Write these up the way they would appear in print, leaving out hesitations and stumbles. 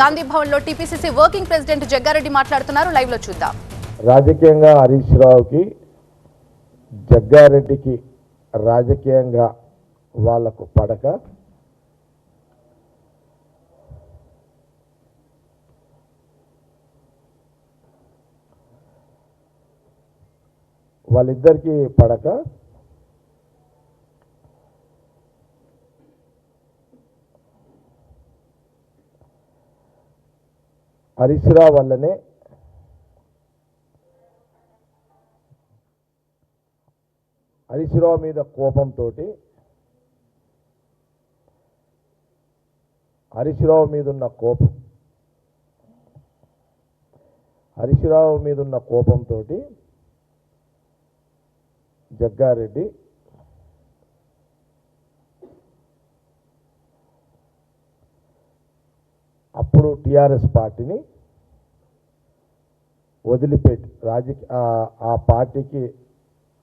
గాంధీ భవన్ లో TPCC working president Jaggareddy మాట్లాడుతున్నారు. Live లో చూద్దాం. రాజకీయంగా హరీష్ రావుకి జగ్గారెడ్డికి రాజకీయంగా వాళ్లకు పడక వాళ్ళిద్దరికీ పడక హరీష్ రావు వల్లనే హరీష్ రావు మీద కోపంతో హరీష్ రావు మీద ఉన్న కోపంతో జగ్గారెడ్డి అప్పుడు టీఆర్ఎస్ పార్టీని వదిలిపెట్టి ఆ పార్టీకి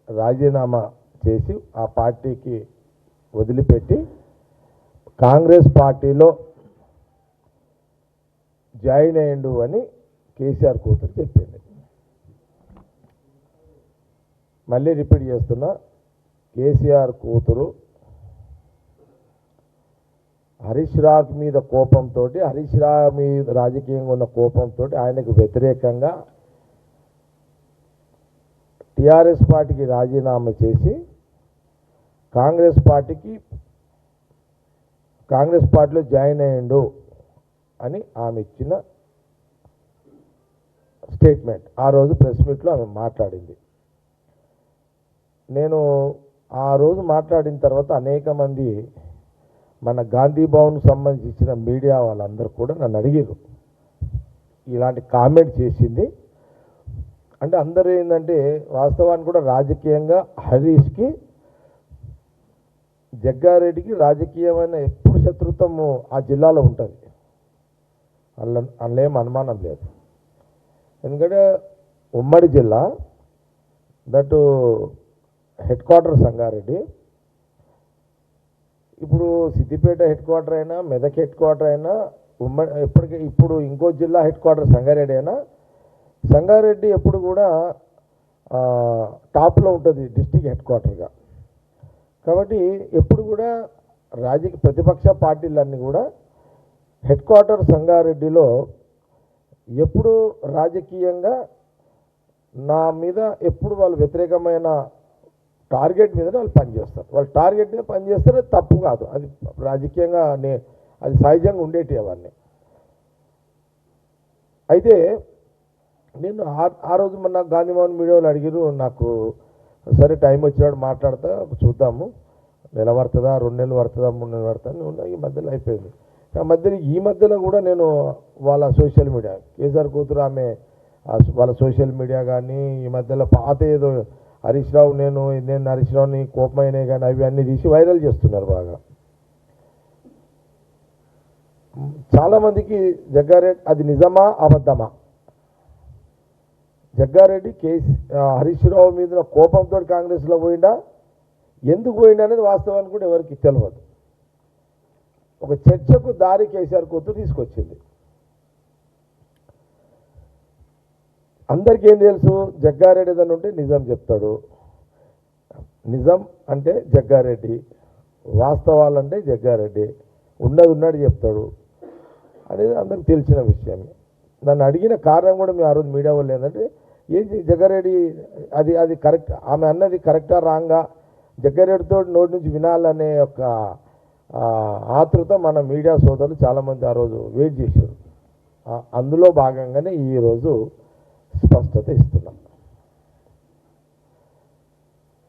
రాజీనామా చేసి ఆ పార్టీకి వదిలిపెట్టి కాంగ్రెస్ పార్టీలో జాయిన్ అయ్యిండు అని కేసీఆర్ కూతురు చెప్పింది. మళ్ళీ రిపీట్ చేస్తున్నా, కేసీఆర్ కూతురు హరీష్ రావు మీద కోపంతో, హరీష్ రావు మీద రాజకీయంగా ఉన్న కోపంతో ఆయనకు వ్యతిరేకంగా టీఆర్ఎస్ పార్టీకి రాజీనామా చేసి కాంగ్రెస్ పార్టీలో జాయిన్ అయ్యిండు అని ఆమె ఇచ్చిన స్టేట్మెంట్. ఆ రోజు ప్రెస్ మీట్లో ఆమె మాట్లాడింది. నేను ఆ రోజు మాట్లాడిన తర్వాత అనేక మంది మన గాంధీ భవన్ సంబంధించిన మీడియా వాళ్ళందరూ కూడా నన్ను అడిగారు, ఇలాంటి కామెంట్ చేసింది అంటే అందరూ ఏంటంటే వాస్తవానికి కూడా రాజకీయంగా హరీష్కి జగ్గారెడ్డికి రాజకీయమైన ఎప్పుడు శత్రుత్వము ఆ జిల్లాలో ఉంటుంది, అందులో ఏం అనుమానం లేదు. ఎందుకంటే ఉమ్మడి జిల్లా, దట్ హెడ్ క్వార్టర్ సంగారెడ్డి. ఇప్పుడు సిద్దిపేట హెడ్ క్వార్టర్ అయినా, మెదక్ హెడ్ క్వార్టర్ అయినా, ఇప్పుడు ఇంకో జిల్లా హెడ్ క్వార్టర్ సంగారెడ్డి అయినా, సంగారెడ్డి ఎప్పుడు కూడా టాప్లో ఉంటుంది డిస్టిక్ హెడ్ క్వార్టర్గా. కాబట్టి ఎప్పుడు కూడా ప్రతిపక్ష పార్టీలన్నీ కూడా హెడ్ క్వార్టర్ సంగారెడ్డిలో ఎప్పుడు రాజకీయంగా నా మీద ఎప్పుడు వాళ్ళు వ్యతిరేకమైన టార్గెట్ మీద వాళ్ళు పనిచేస్తారు. వాళ్ళు టార్గెట్ మీద పనిచేస్తారు, తప్పు కాదు, అది రాజకీయంగా అది సహజంగా ఉండేటి అవన్నీ. అయితే నేను ఆ రోజు మన గాంధీభవన్ మీడియాలో అడిగారు, నాకు సరే టైం వచ్చినాడు మాట్లాడతా, చూద్దాము, నెల పడుతుందా, 2 నెలలు పడుతుందా, 3 నెలలు పడుతుందా, ఈ మధ్యలో అయిపోయింది. ఈ మధ్యలో కూడా నేను వాళ్ళ సోషల్ మీడియా, కేసీఆర్ కూతురు ఆమె వాళ్ళ సోషల్ మీడియా కానీ ఈ మధ్యలో పాత ఏదో హరీష్ రావు నేను హరీష్ రావుని కోపమైనాయి కానీ అవి అన్నీ తీసి వైరల్ చేస్తున్నారు బాగా. చాలామందికి జగ్గారెడ్డి అది నిజమా అబద్ధమా, జగ్గారెడ్డి హరీష్ రావు మీద కోపంతో కాంగ్రెస్లో పోయిందా, ఎందుకు పోయిందా అనేది వాస్తవానికి కూడా ఎవరికి తెలియదు. ఒక చర్చకు దారి కేసీఆర్ కూతురు తీసుకొచ్చింది. అందరికీ ఏం తెలుసు, జగ్గారెడ్డి ఏదన్నా ఉంటే నిజం చెప్తాడు, నిజం అంటే జగ్గారెడ్డి, వాస్తవాలంటే జగ్గారెడ్డి, ఉన్నది చెప్తాడు అనేది అందరికి తెలిసిన విషయమే. నన్ను అడిగిన కారణం కూడా మేము ఆ రోజు మీడియా వాళ్ళు ఏంటంటే, ఏం జగ్గారెడ్డి అది కరెక్ట్, ఆమె అన్నది కరెక్టా రాంగా, జగ్గారెడ్డితో నోటి నుంచి వినాలనే ఒక ఆతృత మన మీడియా సోదరులు చాలామంది ఆ రోజు వెయిట్ చేశారు. అందులో భాగంగానే ఈరోజు స్పష్టత ఇస్తున్నాం.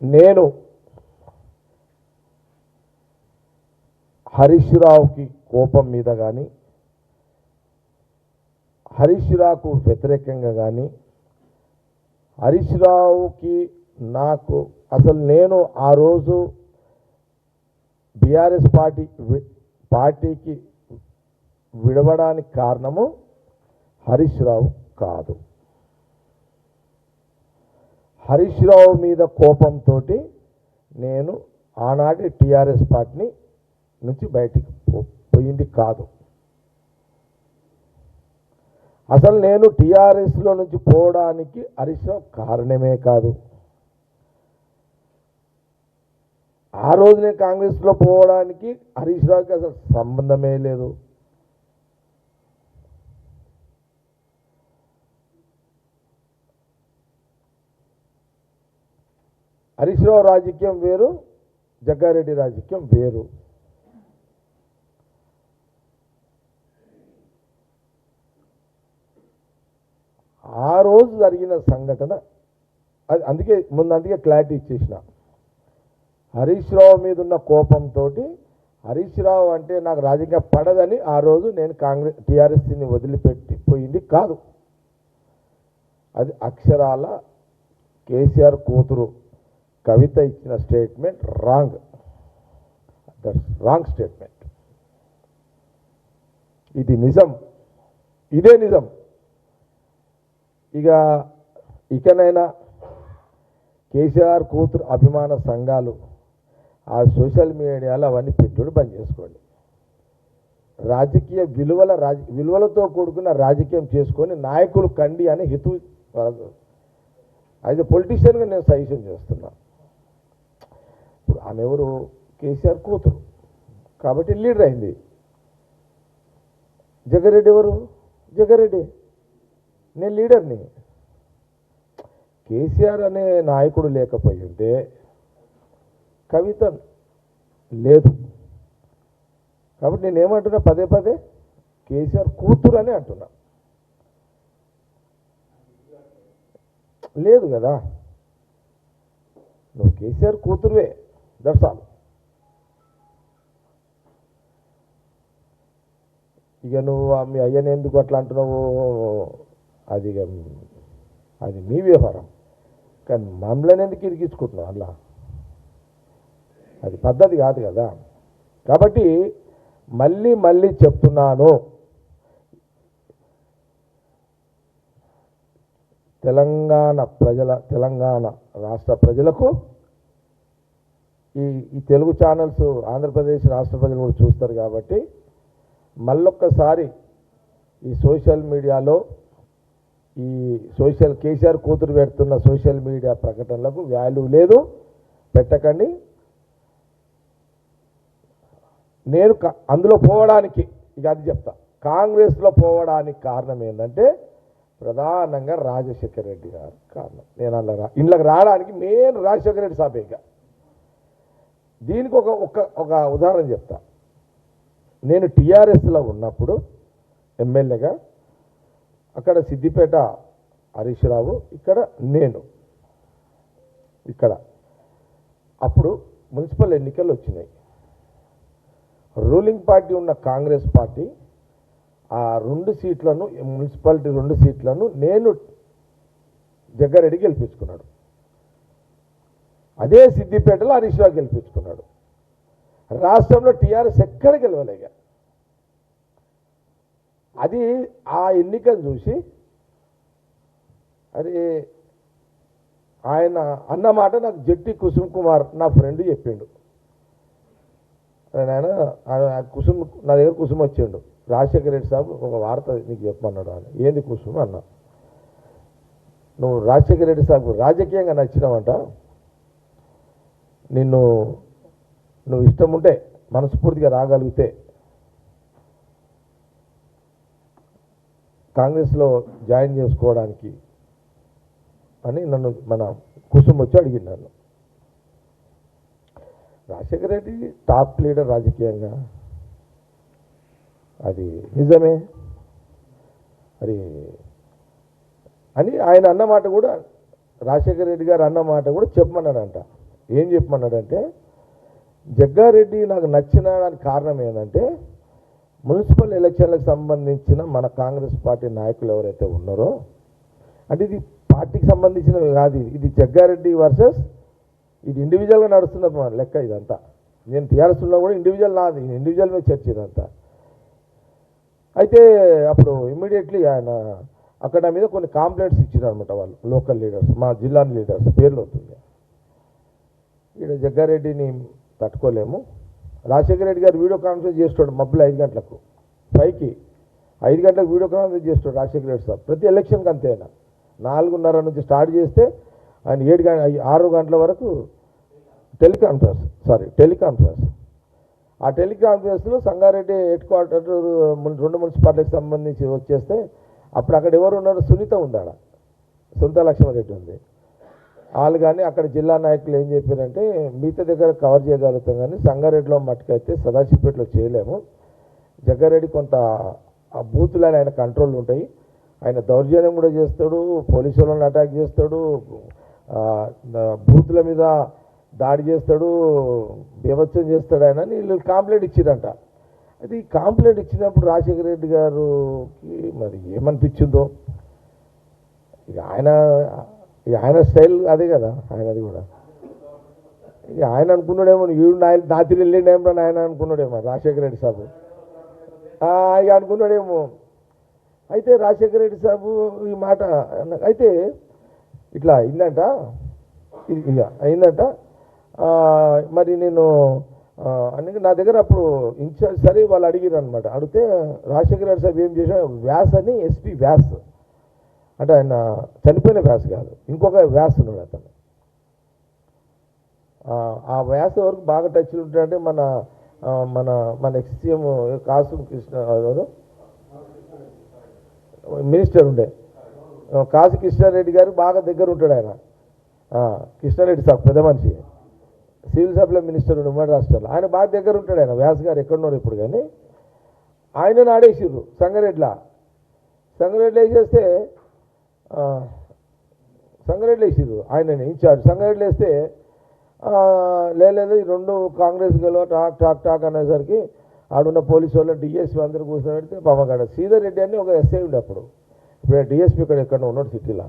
నేను హరీష్ రావుకి కోపం మీద కానీ, హరీష్ రావుకు వ్యతిరేకంగా కానీ, హరీష్ రావుకి నాకు అసలు నేను ఆ రోజు బీఆర్ఎస్ పార్టీకి విడవడానికి కారణము హరీష్ రావు కాదు. హరీష్ రావు మీద కోపంతో నేను ఆనాటి టీఆర్ఎస్ పార్టీని నుంచి బయటికి పోయింది కాదు. అసలు నేను టీఆర్ఎస్లో నుంచి పోవడానికి హరీష్ రావు కారణమే కాదు. ఆ రోజు నేను కాంగ్రెస్లో పోవడానికి హరీష్ రావుకి అసలు సంబంధమే లేదు. హరీష్ రావు రాజకీయం వేరు, జగ్గారెడ్డి రాజకీయం వేరు. ఆ రోజు జరిగిన సంఘటన అది అందుకే క్లారిటీ ఇచ్చేసిన. హరీష్ రావు మీద ఉన్న కోపంతో హరీష్ రావు అంటే నాకు రాజకీయం పడదని ఆ రోజు నేను టీఆర్ఎస్ని వదిలిపెట్టి పోయింది కాదు. అది అక్షరాల కేసీఆర్ కూతురు కవిత ఇచ్చిన statement wrong. That's wrong statement. ఇది నిజం, ఇదే నిజం. ఇకనైనా కేసీఆర్ కూతురు అభిమాన సంఘాలు ఆ సోషల్ మీడియాలో అవన్నీ పెట్టుడు బంద్ చేసుకోండి. రాజకీయ విలువలతో కూడుకున్న రాజకీయం చేసుకొని నాయకులు కండి అని హితు అయితే పొలిటీషియన్గా నేను సజెషన్ చేస్తున్నా. ఇప్పుడు ఆమె ఎవరు? కేసీఆర్ కూతురు కాబట్టి లీడర్ అయింది. జగ్గారెడ్డి ఎవరు? జగ్గారెడ్డి. నేను లీడర్ని. కేసీఆర్ అనే నాయకుడు లేకపోయి ఉంటే కవిత లేదు. కాబట్టి నేనేమంటున్నా పదే పదే కేసీఆర్ కూతురు అని అంటున్నా. లేదు కదా, నువ్వు కేసీఆర్ కూతురువే, దట్స్ ఆల్. ఇక నువ్వు మీ అయ్యని ఎందుకు అట్లా అంటున్నావు, అది మీ వ్యవహారం. కానీ మమ్మల్ని ఎందుకు ఇరికించుకుంటున్నావు అలా? అది పద్ధతి కాదు కదా. కాబట్టి మళ్ళీ చెప్తున్నాను, తెలంగాణ రాష్ట్ర ప్రజలకు ఈ తెలుగు ఛానల్స్ ఆంధ్రప్రదేశ్ రాష్ట్ర ప్రజలు కూడా చూస్తారు కాబట్టి మళ్ళొక్కసారి ఈ సోషల్ మీడియాలో కేసీఆర్ కూతురు పెడుతున్న సోషల్ మీడియా ప్రకటనలకు వాల్యూ లేదు, పెట్టకండి. నేను అందులో పోవడానికి అది చెప్తా. కాంగ్రెస్లో పోవడానికి కారణం ఏంటంటే ప్రధానంగా రాజశేఖర రెడ్డి గారు కారణం. నేను ఇంట్లోకి రావడానికి మెయిన్ రాజశేఖర రెడ్డి సాపేగా. దీనికి ఒక ఉదాహరణ చెప్తా. నేను టీఆర్ఎస్లో ఉన్నప్పుడు ఎమ్మెల్యేగా అక్కడ సిద్దిపేట హరీష్ రావు, ఇక్కడ నేను అప్పుడు మున్సిపల్ ఎన్నికలు వచ్చినాయి. రూలింగ్ పార్టీ ఉన్న కాంగ్రెస్ పార్టీ ఆ మున్సిపాలిటీ 2 సీట్లను నేను జగ్గారెడ్డి గెలిపించుకున్నాడు. అదే సిద్దిపేటలో హరీష్ రావు గెలిపించుకున్నాడు. రాష్ట్రంలో టీఆర్ఎస్ ఎక్కడ గెలవలేగా. అది ఆ ఎన్నికను చూసి అది ఆయన అన్నమాట నాకు జట్టి కుసుమ్ కుమార్ నా ఫ్రెండ్ చెప్పిండు. ఆయన కుసుమ్ నా దగ్గర కుసుమ్ వచ్చిండు, రాజశేఖర రెడ్డి సాబ్ ఒక వార్త నీకు చెప్పమన్నాడు అని. ఏంది కుసుమ్ అన్న, నువ్వు రాజశేఖర రెడ్డి సాబ్ రాజకీయంగా నచ్చినావంట, నువ్వు ఇష్టం ఉంటే మనస్ఫూర్తిగా రాగలిగితే కాంగ్రెస్లో జాయిన్ చేసుకోవడానికి అని నన్ను మన కుసుమ్ వచ్చి అడిగింది నన్ను. రాజశేఖర రెడ్డి టాప్ లీడర్ రాజకీయంగా, అది నిజమే మరి అని ఆయన అన్నమాట కూడా రాజశేఖర రెడ్డి గారు అన్నమాట కూడా చెప్పమన్నాడంట. ఏం చెప్పమన్నాడంటే జగ్గారెడ్డి నాకు నచ్చినడానికి కారణం ఏంటంటే మున్సిపల్ ఎలక్షన్లకు సంబంధించిన మన కాంగ్రెస్ పార్టీ నాయకులు ఎవరైతే ఉన్నారో, అంటే ఇది పార్టీకి సంబంధించినవి కాదు, ఇది జగ్గారెడ్డి వర్సెస్ ఇది ఇండివిజువల్గా నడుస్తున్న లెక్క ఇదంతా. నేను టీఆర్ఎస్లో కూడా ఇండివిజువల్ మీద చర్చ ఇదంతా. అయితే అప్పుడు ఇమ్మీడియట్లీ ఆయన అక్కడ మీద కొన్ని కాంప్లైంట్స్ ఇచ్చారనమాట వాళ్ళు, లోకల్ లీడర్స్, మా జిల్లా లీడర్స్ పేర్లు అవుతుంది. ఇక్కడ జగ్గారెడ్డిని తట్టుకోలేము. రాజశేఖర రెడ్డి గారు వీడియో కాన్ఫరెన్స్ చేస్తాడు మబ్బులు 5 గంటలకు 5కి. 5 గంటలకు వీడియో కాన్ఫరెన్స్ చేస్తాడు రాజశేఖర రెడ్డి సార్. ప్రతి ఎలక్షన్కి అంతే ఆయన 4:30 నుంచి స్టార్ట్ చేస్తే ఆయన 6 గంటల వరకు టెలికాన్ఫరెన్స్. ఆ టెలికాన్ఫరెన్స్లో సంగారెడ్డి హెడ్ క్వార్టర్ 2 మున్సిపాలిటీకి సంబంధించి వచ్చేస్తే అప్పుడు అక్కడ ఎవరు ఉన్నారు, సునీత ఉందాడ, సునీత లక్ష్మారెడ్డి ఉంది. వాళ్ళు కానీ అక్కడ జిల్లా నాయకులు ఏం చెప్పారంటే మిగతా దగ్గర కవర్ చేయగలుగుతాం కానీ సంగారెడ్డిలో మట్టుకైతే సదాశివపేటలో చేయలేము. జగ్గారెడ్డి కొంత ఆ బూతులని ఆయన కంట్రోల్ ఉంటాయి, ఆయన దౌర్జన్యం కూడా చేస్తాడు, పోలీసు వాళ్ళని అటాక్ చేస్తాడు, బూతుల మీద దాడి చేస్తాడు, బీభత్సం చేస్తాడు ఆయన వీళ్ళు కాంప్లైంట్ ఇచ్చిరంట. అది కాంప్లైంట్ ఇచ్చినప్పుడు రాజశేఖర రెడ్డి గారికి మరి ఏమనిపించిందో, ఇక ఆయన స్టైల్ అదే కదా ఆయనది కూడా. ఇక ఆయన అనుకున్నాడేమో వీడు నాతిరి వెళ్ళిండేమో ఆయన అనుకున్నాడేమో రాజశేఖర రెడ్డి సాబు, ఇక అనుకున్నాడేమో. అయితే రాజశేఖర రెడ్డి సాబు ఈ మాట అయితే ఇట్లా అయిందంట, ఇక అయిందంట. మరి నేను అందుకే నా దగ్గర అప్పుడు ఇన్ఛార్జ్ సరే వాళ్ళు అడిగారు అనమాట. అడిగితే రాజశేఖర రెడ్డి సాబ్ ఏం చేశాడు, వ్యాస్ అని ఎస్పీ వ్యాస్ అంటే ఆయన చనిపోయిన వ్యాస్ కాదు, ఇంకొక వ్యాస్ ఉన్నాడు అతను. ఆ వ్యాస్ వరకు బాగా టచ్లు ఉంటాడంటే మన మన మన ఎక్స్సీఎం కాసు కృష్ణ గారు మినిస్టర్ ఉండే కాసు కృష్ణారెడ్డి గారు బాగా దగ్గర ఉంటాడు ఆయన. కృష్ణారెడ్డి సాబ్ పెద్ద మనిషి, సివిల్ సప్లై మినిస్టర్ ఉండే ఉమ్మడి రాష్ట్రాల్లో, ఆయన బాగా దగ్గర ఉంటాడు ఆయన. వ్యాస్ గారు ఎక్కడున్నారు ఇప్పుడు కానీ ఆయనను ఆడేసిర్రు సంగారెడ్డిలో వేసేస్తే సంగారెడ్డిలో వేసిర్రు ఆయనని ఇన్ఛార్జ్. సంగారెడ్డిలో వేస్తే లేదు ఈ 2 కాంగ్రెస్ గెలవ టాక్ అనేసరికి ఆడున్న పోలీసు వాళ్ళు డిఎస్పీ అందరూ కూర్చొని పెడితే పాపగాడ శ్రీధర్ రెడ్డి అని ఒక ఎస్ఐ ఉండే అప్పుడు, ఇప్పుడు డిఎస్పీ ఎక్కడ ఉన్నాడు సిటీలో.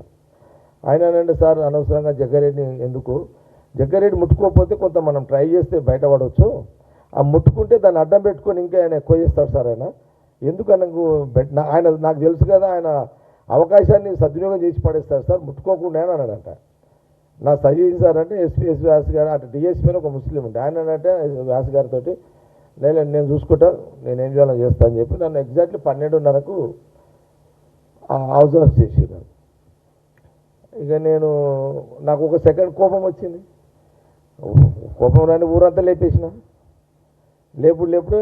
ఆయన అంటే సార్ అనవసరంగా జగ్గారెడ్డిని ఎందుకు, జగ్గారెడ్డి ముట్టుకోకపోతే కొంత మనం ట్రై చేస్తే బయటపడవచ్చు, ఆ ముట్టుకుంటే దాన్ని అడ్డం పెట్టుకొని ఇంకా ఆయన ఎక్కువ చేస్తాడు సార్ ఆయన, ఎందుకు ఆయన నాకు తెలుసు కదా ఆయన అవకాశాన్ని సద్వినియోగం చేసి పడేస్తారు సార్, ముట్టుకోకుండా అని అన్నాడంట. నా సజెషన్ సార్ అంటే ఎస్పీ వ్యాస్ గారు అటు డిఎస్పీ అని ఒక ముస్లిం ఉండే ఆయన అంటే వ్యాస్ గారితో నేను చూసుకుంటా నేనేం చేయాలని చేస్తా అని చెప్పి నన్ను ఎగ్జాక్ట్లీ 12:30కు హౌస్ అరెస్ట్ చేసారు. ఇక నాకు ఒక సెకండ్ కోపం వచ్చింది, కోపం రాని ఊరంతా లేపేసిన, లేపుడు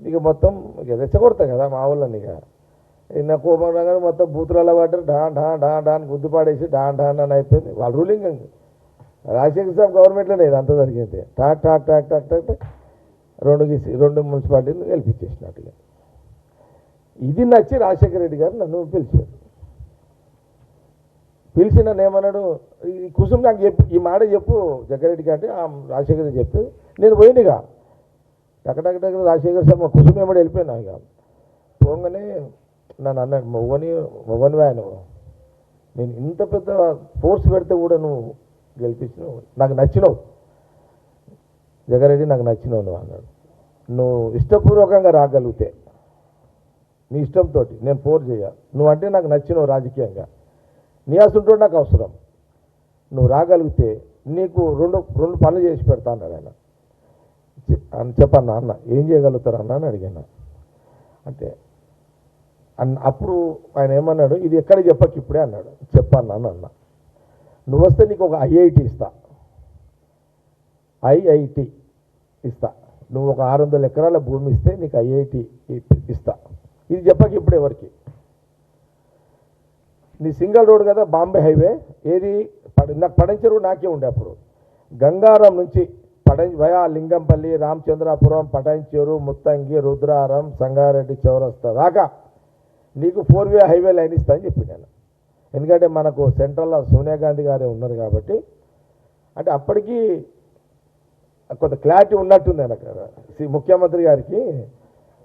ఇక మొత్తం ఇక రెచ్చగొడతా కదా మా వాళ్ళని. ఇక నా కోపం రాగానే మొత్తం బూతులలో పడ్డారు, డా అని గుద్దు పాడేసి డాన్ అని అయిపోయింది. వాళ్ళ రూలింగ్ రాజశేఖర సాబ్ గవర్నమెంట్లోనే ఇది అంతా జరిగింది. టాక్ 2 మున్సిపాలిటీలు గెలిపించేసినట్టుగా. ఇది నచ్చి రాజశేఖర రెడ్డి గారు నన్ను పిలిచి నన్ను ఏమన్నాడు, ఈ కుసుమ్ నాకు చెప్పు, ఈ మాట చెప్పు జగ్గారెడ్డికి అంటే రాజశేఖర రెడ్డి చెప్తే నేను పోయిందిగా టక్ రాజశేఖర సాబ్ మా కుసుమ్ ఏమో వెళ్ళిపోయినా. ఇక పోగానే నన్ను అన్నాడు, మొగనివే ఆయన, నేను ఇంత పెద్ద ఫోర్స్ పెడితే కూడా నువ్వు గెలిపించినావు, నాకు నచ్చినావు జగ్గారెడ్డి, నాకు నచ్చినావు నువ్వు అన్నాడు. నువ్వు ఇష్టపూర్వకంగా రాగలిగితే నీ ఇష్టంతో నేను ఫోర్స్ చేయాలి, నువ్వు అంటే నాకు నచ్చినావు రాజకీయంగా, నీ అసలు నాకు అవసరం, నువ్వు రాగలిగితే నీకు రెండు పనులు చేసి పెడతా అన్నాడు ఆయన. చెప్పన్నా అన్న ఏం చేయగలుగుతారు అన్న అని అడిగాను. అంటే అప్పుడు ఆయన ఏమన్నాడు, ఇది ఎక్కడ చెప్పకు ఇప్పుడే అన్నాడు. చెప్పన్నా అన్న, నువ్వు వస్తే నీకు ఒక ఐఐటి ఇస్తా, ఇస్తా, నువ్వు ఒక 600 ఎకరాల భూమి ఇస్తే నీకు ఐఐటి ఇస్తా, ఇది చెప్పక ఇప్పుడు ఎవరికి, నీ సింగిల్ రోడ్ కదా బాంబే హైవే, ఏది నాకు పడంచెరువు నాకే ఉండే అప్పుడు, గంగారం నుంచి వయా లింగంపల్లి, రామచంద్రాపురం, పటాన్చెరు, ముత్తంగి, రుద్రారం, సంగారెడ్డి చౌరస్తా దాకా నీకు 4-వే హైవే లైన్ ఇస్తా అని చెప్పి నేను. ఎందుకంటే మనకు సెంట్రల్లో సోనియా గాంధీ గారే ఉన్నారు కాబట్టి, అంటే అప్పటికి కొంత క్లారిటీ ఉన్నట్టుంది ఆయనకు ముఖ్యమంత్రి గారికి,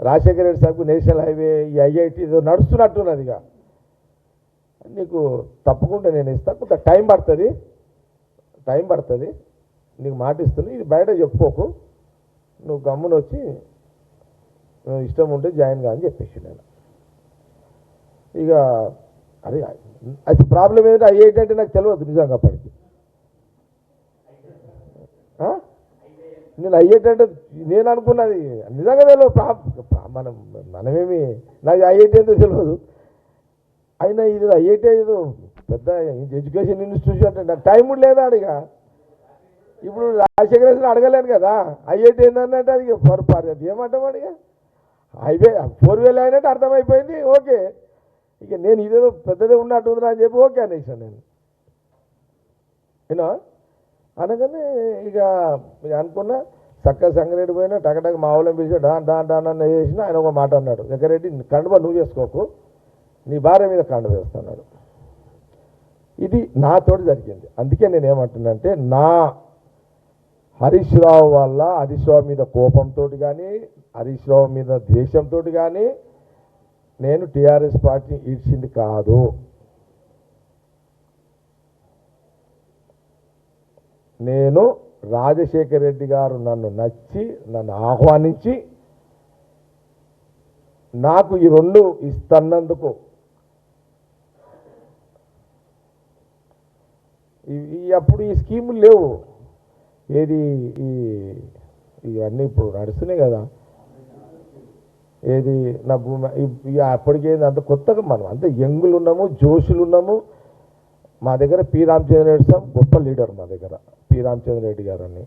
రాజశేఖర రెడ్డి సార్కు నేషనల్ హైవే ఈ ఐఐటి ఏదో నడుస్తున్నట్టున్నది. ఇక నీకు తప్పకుండా నేను ఇస్తాను, కొంత టైం పడుతుంది, నీకు మాట ఇస్తుంది, ఇది బయట చెప్పుకోకు, నువ్వు గమ్మున వచ్చి నువ్వు ఇష్టం ఉంటే జాయిన్ గా అని చెప్పేసి నేను. ఇక అది ప్రాబ్లం ఏంటంటే ఐఐటి అంటే నాకు తెలియదు నిజంగా అప్పటికి. నేను ఐఐటి అంటే నేను అనుకున్నది నిజంగా తెలియదు. మనమేమి నాకు ఐఐటి ఏందో తెలియదు. అయినా ఇది ఐఐటి ఏదో పెద్ద ఎడ్యుకేషన్ ఇన్స్టిట్యూషన్ అంటే నాకు టైం లేదా అడిగ. ఇప్పుడు రాజశేఖర అడగలేను కదా ఐఐటి ఏంటంటే అది అది ఏమంటాం అడిగ. హైవే 4 వేలు అయినట్టు అర్థమైపోయింది. ఓకే, ఇక నేను ఇదేదో పెద్దదే ఉన్నట్టుందిరా అని చెప్పి ఓకే అనేసాను నేను. ఏనా అనగానే ఇక అనుకున్నా చక్కగా సంగారెడ్డి పోయినా టకటక మా ఊళ్ళని పిలిచి డాన్ వేసిన ఆయన ఒక మాట అన్నాడు, జగ్గారెడ్డి కండువ నువ్వు వేసుకోకు, నీ భార్య మీద కండువ వేస్తున్నాడు. ఇది నాతోటి జరిగింది. అందుకే నేను ఏమంటున్నానంటే నా హరీష్ రావు వల్ల హరీష్ రావు మీద కోపంతో కానీ హరీష్ రావు మీద ద్వేషంతో కానీ నేను టీఆర్ఎస్ పార్టీని ఈడ్చింది కాదు. నేను రాజశేఖర రెడ్డి గారు నన్ను నచ్చి నన్ను ఆహ్వానించి నాకు ఈ 2 ఇస్తున్నందుకు అప్పుడు ఈ స్కీములు లేవు. ఏది ఇవన్నీ ఇప్పుడు నడుస్తున్నాయి కదా. ఏది నా భూమి అప్పటికేంది అంత కొత్తగా మనం అంత యంగులు ఉన్నాము, జోషులు ఉన్నాము. మా దగ్గర పి రామచంద్ర రెడ్డి సార్ గొప్ప లీడర్. మా దగ్గర పి రామచంద్ర రెడ్డి గారు అని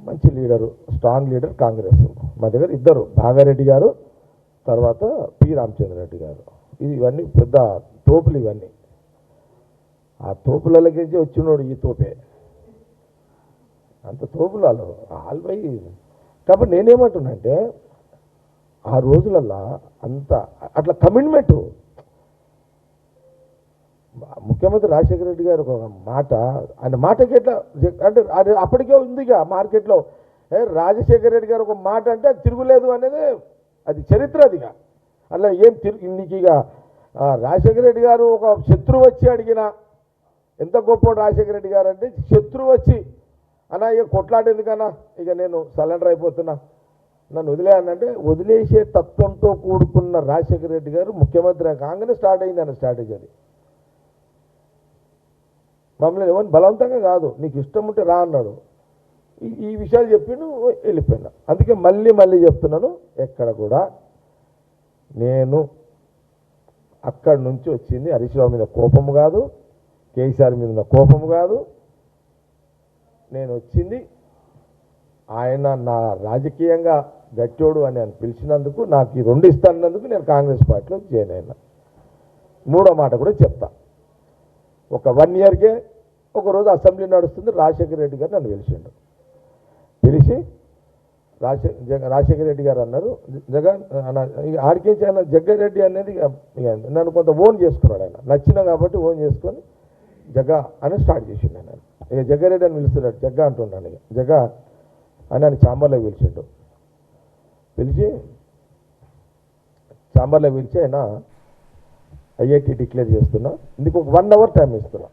మంచి లీడరు, స్ట్రాంగ్ లీడర్ కాంగ్రెస్. మా దగ్గర ఇద్దరు, భాగారెడ్డి గారు తర్వాత పి రామచంద్ర రెడ్డి గారు. ఇవన్నీ పెద్ద తోపులు. ఇవన్నీ ఆ తోపులకి వచ్చినోడు ఈ తోపే, అంత తోపులు వాళ్ళు ఆల్వై. కాబట్టి నేనేమంటున్నానంటే ఆ రోజులల్లా అంత అట్లా కమిట్మెంటు. ముఖ్యమంత్రి రాజశేఖర రెడ్డి గారు ఒక మాట, ఆయన మాటకి ఎట్లా అంటే అది అప్పటికే ఉందిగా మార్కెట్లో. రాజశేఖర రెడ్డి గారు ఒక మాట అంటే అది తిరుగులేదు అనేది అది చరిత్ర. అదిగా అలా ఏం నీకు ఇక రాజశేఖర రెడ్డి గారు ఒక శత్రువు వచ్చి అడిగినా ఎంత గొప్ప రాజశేఖర రెడ్డి గారు అంటే, శత్రువు వచ్చి అన్నా ఇక కొట్లాడేందుకన్నా ఇక నేను సరెండర్ అయిపోతున్నా నన్ను వదిలేయనంటే వదిలేసే తత్వంతో కూడుకున్న రాజశేఖర రెడ్డి గారు ముఖ్యమంత్రి కాగానే స్టార్ట్ అయింది అన్న స్ట్రాటజీ. అది మమ్మల్ని ఎవరిని బలవంతంగా కాదు, నీకు ఇష్టం ఉంటే రా అన్నాడు. ఈ విషయాలు చెప్పిండు, వెళ్ళిపోయినా. అందుకే మళ్ళీ చెప్తున్నాను, ఎక్కడ కూడా నేను అక్కడి నుంచి వచ్చింది హరీష్ రావు మీద కోపము కాదు, కేసీఆర్ మీద ఉన్న కోపము కాదు. నేను వచ్చింది ఆయన నా రాజకీయంగా గట్టోడు అని ఆయన పిలిచినందుకు, నాకు ఈ 2 ఇస్తానందుకు నేను కాంగ్రెస్ పార్టీలో జాయిన్ అయినా. 3వ మాట కూడా చెప్తా. ఒక 1 ఇయర్కే ఒకరోజు అసెంబ్లీ నడుస్తుంది, రాజశేఖర రెడ్డి గారు నన్ను పిలిచి రాజశేఖర రెడ్డి గారు అన్నారు, జగన్ ఆడికించి ఆయన జగ్గారెడ్డి అనేది నన్ను కొంత ఓన్ చేసుకున్నాడు. ఆయన నచ్చిన కాబట్టి ఓన్ చేసుకొని జగ్గా అని స్టార్ట్ చేసిండు. ఆయన ఇక జగ్గారెడ్డి అని పిలుస్తున్నాడు, జగ్గా అంటున్నాను. ఇక జగ్గా అని ఆయన ఛాంబర్లో పిలిచిండు. ఛాంబర్లో పిలిచి ఆయన ఐఐటి డిక్లేర్ చేస్తున్నా, ఇందుకు ఒక 1 అవర్ టైం ఇస్తున్నా.